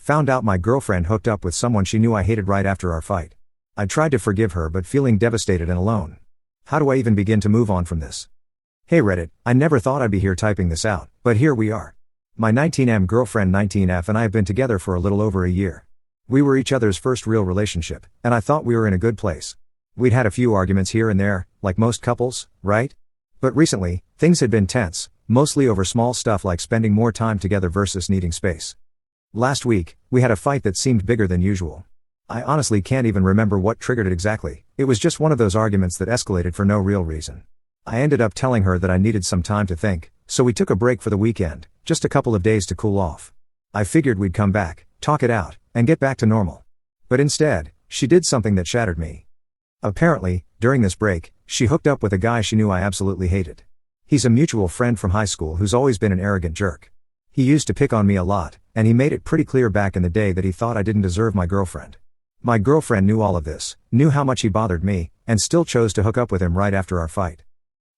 Found out my girlfriend hooked up with someone she knew I hated right after our fight. I tried to forgive her but feeling devastated and alone. How do I even begin to move on from this? Hey Reddit, I never thought I'd be here typing this out, but here we are. My 19M girlfriend 19F and I have been together for a little over a year. We were each other's first real relationship, and I thought we were in a good place. We'd had a few arguments here and there, like most couples, right? But recently, things had been tense, mostly over small stuff like spending more time together versus needing space. Last week, we had a fight that seemed bigger than usual. I honestly can't even remember what triggered it exactly. It was just one of those arguments that escalated for no real reason. I ended up telling her that I needed some time to think, so we took a break for the weekend, just a couple of days to cool off. I figured we'd come back, talk it out, and get back to normal. But instead, she did something that shattered me. Apparently, during this break, she hooked up with a guy she knew I absolutely hated. He's a mutual friend from high school who's always been an arrogant jerk. He used to pick on me a lot, and he made it pretty clear back in the day that he thought I didn't deserve my girlfriend. My girlfriend knew all of this, knew how much he bothered me, and still chose to hook up with him right after our fight.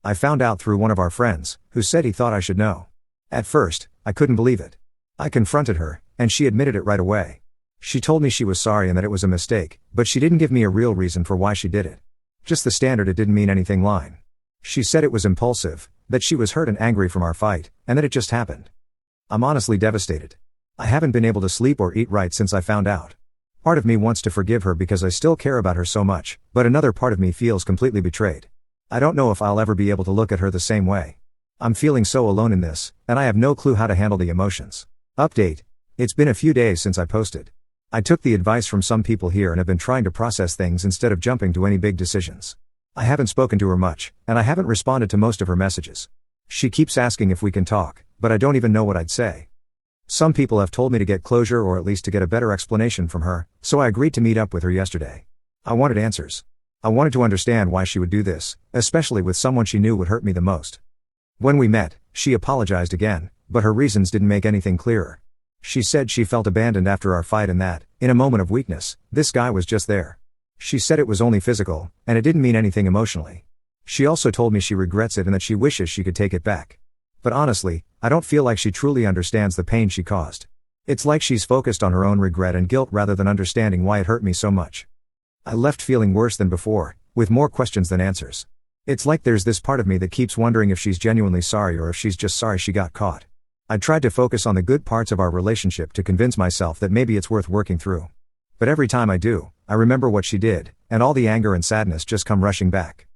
I found out through one of our friends, who said he thought I should know. At first, I couldn't believe it. I confronted her, and she admitted it right away. She told me she was sorry and that it was a mistake, but she didn't give me a real reason for why she did it. Just the standard "it didn't mean anything" line. She said it was impulsive, that she was hurt and angry from our fight, and that it just happened. I'm honestly devastated. I haven't been able to sleep or eat right since I found out. Part of me wants to forgive her because I still care about her so much, but another part of me feels completely betrayed. I don't know if I'll ever be able to look at her the same way. I'm feeling so alone in this, and I have no clue how to handle the emotions. Update. It's been a few days since I posted. I took the advice from some people here and have been trying to process things instead of jumping to any big decisions. I haven't spoken to her much, and I haven't responded to most of her messages. She keeps asking if we can talk, but I don't even know what I'd say. Some people have told me to get closure or at least to get a better explanation from her, so I agreed to meet up with her yesterday. I wanted answers. I wanted to understand why she would do this, especially with someone she knew would hurt me the most. When we met, she apologized again, but her reasons didn't make anything clearer. She said she felt abandoned after our fight and that, in a moment of weakness, this guy was just there. She said it was only physical, and it didn't mean anything emotionally. She also told me she regrets it and that she wishes she could take it back. But honestly, I don't feel like she truly understands the pain she caused. It's like she's focused on her own regret and guilt rather than understanding why it hurt me so much. I left feeling worse than before, with more questions than answers. It's like there's this part of me that keeps wondering if she's genuinely sorry or if she's just sorry she got caught. I tried to focus on the good parts of our relationship to convince myself that maybe it's worth working through. But every time I do, I remember what she did, and all the anger and sadness just come rushing back.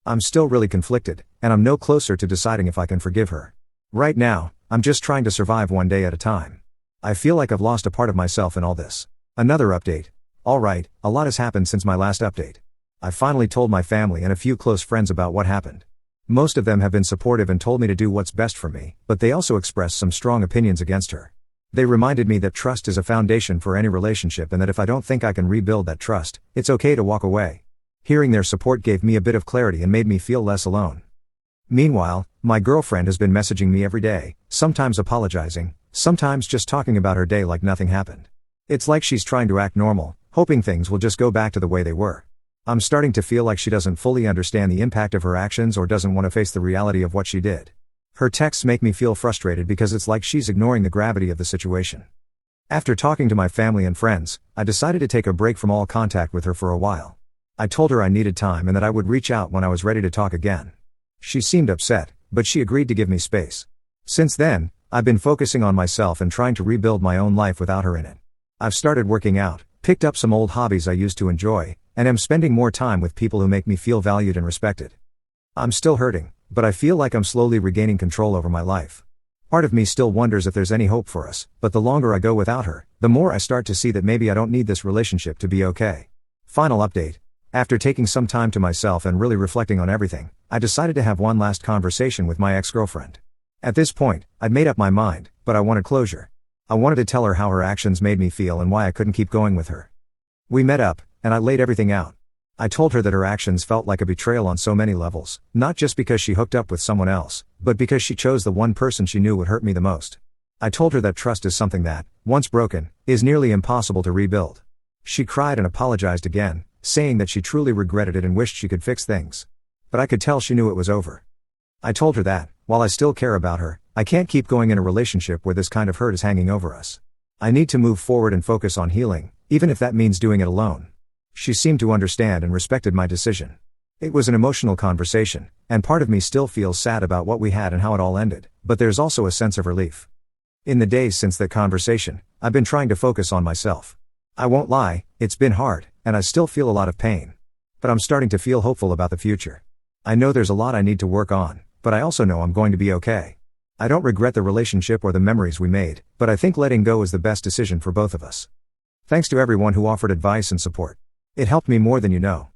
I'm still really conflicted, and I'm no closer to deciding if I can forgive her. Right now, I'm just trying to survive one day at a time. I feel like I've lost a part of myself in all this. Another update. Alright, a lot has happened since my last update. I finally told my family and a few close friends about what happened. Most of them have been supportive and told me to do what's best for me, but they also expressed some strong opinions against her. They reminded me that trust is a foundation for any relationship and that if I don't think I can rebuild that trust, it's okay to walk away. Hearing their support gave me a bit of clarity and made me feel less alone. Meanwhile, my girlfriend has been messaging me every day, sometimes apologizing, sometimes just talking about her day like nothing happened. It's like she's trying to act normal, hoping things will just go back to the way they were. I'm starting to feel like she doesn't fully understand the impact of her actions or doesn't want to face the reality of what she did. Her texts make me feel frustrated because it's like she's ignoring the gravity of the situation. After talking to my family and friends, I decided to take a break from all contact with her for a while. I told her I needed time and that I would reach out when I was ready to talk again. She seemed upset, but she agreed to give me space. Since then, I've been focusing on myself and trying to rebuild my own life without her in it. I've started working out, picked up some old hobbies I used to enjoy, and am spending more time with people who make me feel valued and respected. I'm still hurting, but I feel like I'm slowly regaining control over my life. Part of me still wonders if there's any hope for us, but the longer I go without her, the more I start to see that maybe I don't need this relationship to be okay. Final update. After taking some time to myself and really reflecting on everything, I decided to have one last conversation with my ex-girlfriend. At this point, I'd made up my mind, but I wanted closure. I wanted to tell her how her actions made me feel and why I couldn't keep going with her. We met up, and I laid everything out. I told her that her actions felt like a betrayal on so many levels, not just because she hooked up with someone else, but because she chose the one person she knew would hurt me the most. I told her that trust is something that, once broken, is nearly impossible to rebuild. She cried and apologized again, saying that she truly regretted it and wished she could fix things. But I could tell she knew it was over. I told her that, while I still care about her, I can't keep going in a relationship where this kind of hurt is hanging over us. I need to move forward and focus on healing, even if that means doing it alone. She seemed to understand and respected my decision. It was an emotional conversation, and part of me still feels sad about what we had and how it all ended, but there's also a sense of relief. In the days since that conversation, I've been trying to focus on myself. I won't lie, it's been hard, and I still feel a lot of pain. But I'm starting to feel hopeful about the future. I know there's a lot I need to work on, but I also know I'm going to be okay. I don't regret the relationship or the memories we made, but I think letting go is the best decision for both of us. Thanks to everyone who offered advice and support. It helped me more than you know.